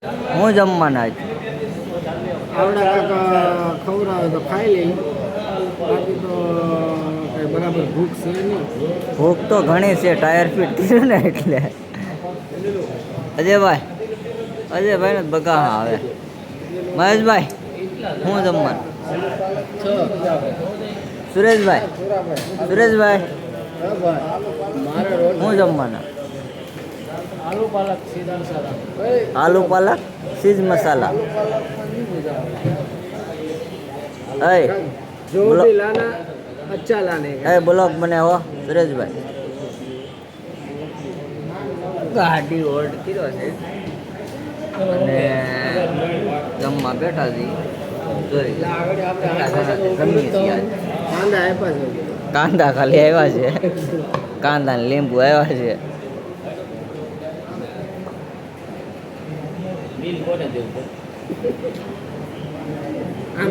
હું જમવાના જ આવડા કાકા ખવડાવે તો ખાઈ લઈ, બાકી તો કઈ બરાબર ભૂખ છે નહીં. ભૂખ તો ઘણી છે, ટાયર ફિટ કર્યું ને એટલે. અજયભાઈ ને બગા આવે. મહેશભાઈ હું જમવાનું. સુરેશભાઈ હું જમવાના. આલુ પાલક ચીઝ મસાલા. जो भी लाना अच्छा लाने का. બ્લોગ બનાવો સુરેશભાઈ. ગાડી હોલ્ડ કર્યો છે અને જમવા બેઠા છીએ. કાંદા આપ્યા છે. કાંદા ખાલી આવ્યા છે, કાંદા ને લીંબુ આવ્યા છે. આમ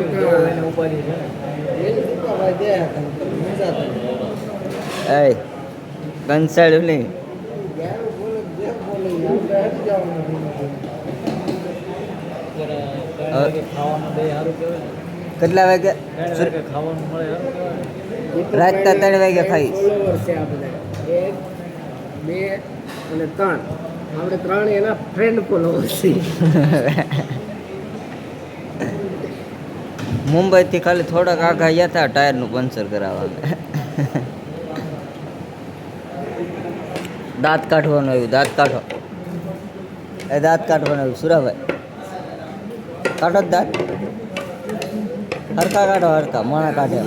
કંસાળ્યું નહીં. કેટલા વાગે? રાતના 3 વાગે ખાઈશ. છે આ બધા 1 2 અને 3. આપણે 3 એના ફ્રેન્ડ ફોલોવર છે. મુંબઈથી ખાલી થોડાક આઘા ગયા હતા ટાયરનું પંચર કરાવવા. દાંત કાઢવાનું આવ્યું. દાંત કાઢો. દાંત કાઢવાનું આવ્યું. સુરાભાઈ કાઢો દાંત. હરકા કાઢો, હરકા મોણા કાઢે.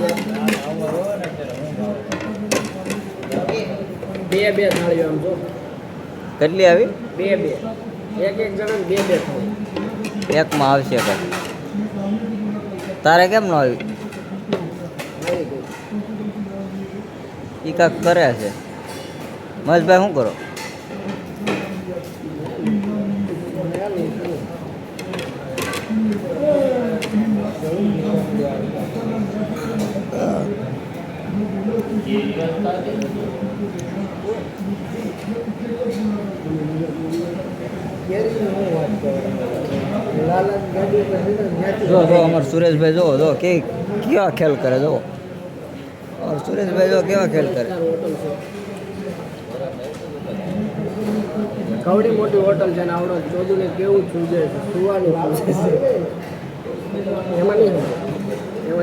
બે થાળીઓ આમ જો. કેટલી આવી? બે એક જણા બે થાળી. એકમાં આવશે કઈ. તારે કેમ ન આવી? એ કાંક કરે છે. મહેશભાઈ શું કરો? જો અમાર સુરેશભાઈ જો કે કેવા ખેલ કરે. જો સુરેશભાઈ જો કેવા ખેલ કરે. કવડી મોટી હોટલ છે ને આવડો ચોદુને કેવું સૂજે છે, સુવાનું સૂજે છે. એમાં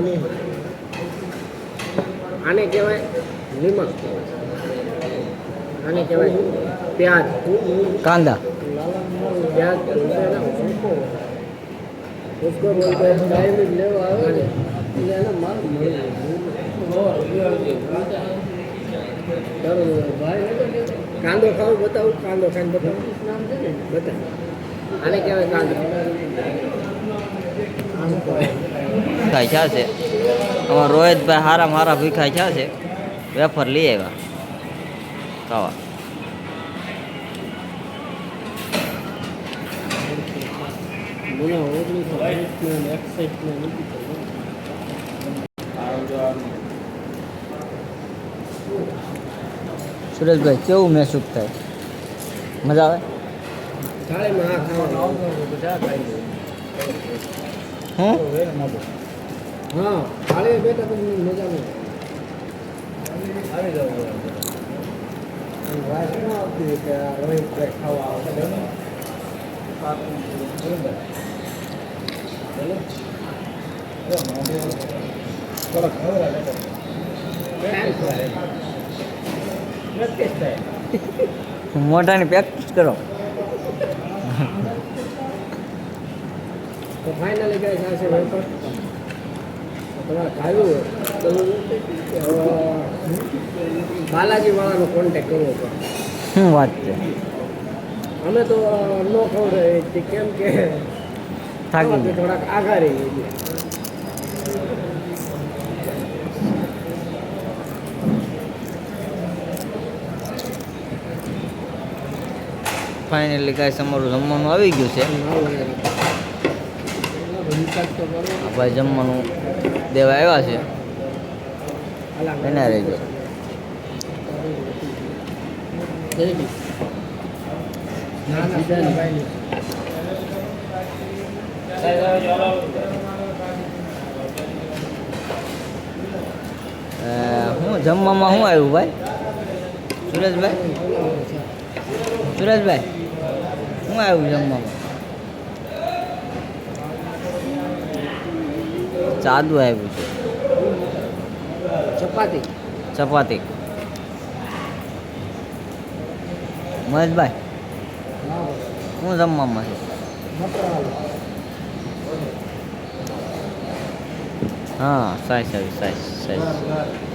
નહીં હોય. આને કહેવાય લીમક, આને કહેવાય પ્યાજ, કાંદા. प्याज बोलते हैं ना उसको बोलते हैं टाइम ले आवे ना मार कांदो खाओ. बताओ कांदो खाने बताओ. बता आने क्या है कांदो. ખાઈ છે અમારા રોહિતભાઈ હારા ભીખાય છે. વેફર લઈ આવ્યા ખાવા. સુરેશભાઈ કેવું મહેસૂસ થાય? મજા આવે? હું હા થાળે બેઠા તો મજા આવી જાવ. વાત ન આવતી કે રોહિતભાઈ ખાવા આવે. મોઢાની પ્રેક્ટિસ કરો. તો ફાઇનલી કઈ થશે વેપાર તમારે ખાવું હોય તો બાલાજી વાળાનો કોન્ટેક્ટ કરવો પડે. શું વાત છે? અમે તો ન ખવડાવીએ કેમ કે થાકી થોડાક આઘા રહીએ છીએ. ફાઇનલી ગાઈસ અમારું જમવાનું આવી ગયું છે. ભાઈ જમવાનું દેવા આવ્યા છે. એના રહેજો. જમવામાં શું આવ્યું ભાઈ સુરેશભાઈ સુરેશભાઈ શું આવ્યું જમવામાં સાદું આવ્યું છે ચપાતી ચપાતી મહેશભાઈ શું જમવામાં છે હા સાઈઝ આવી સાઈઝ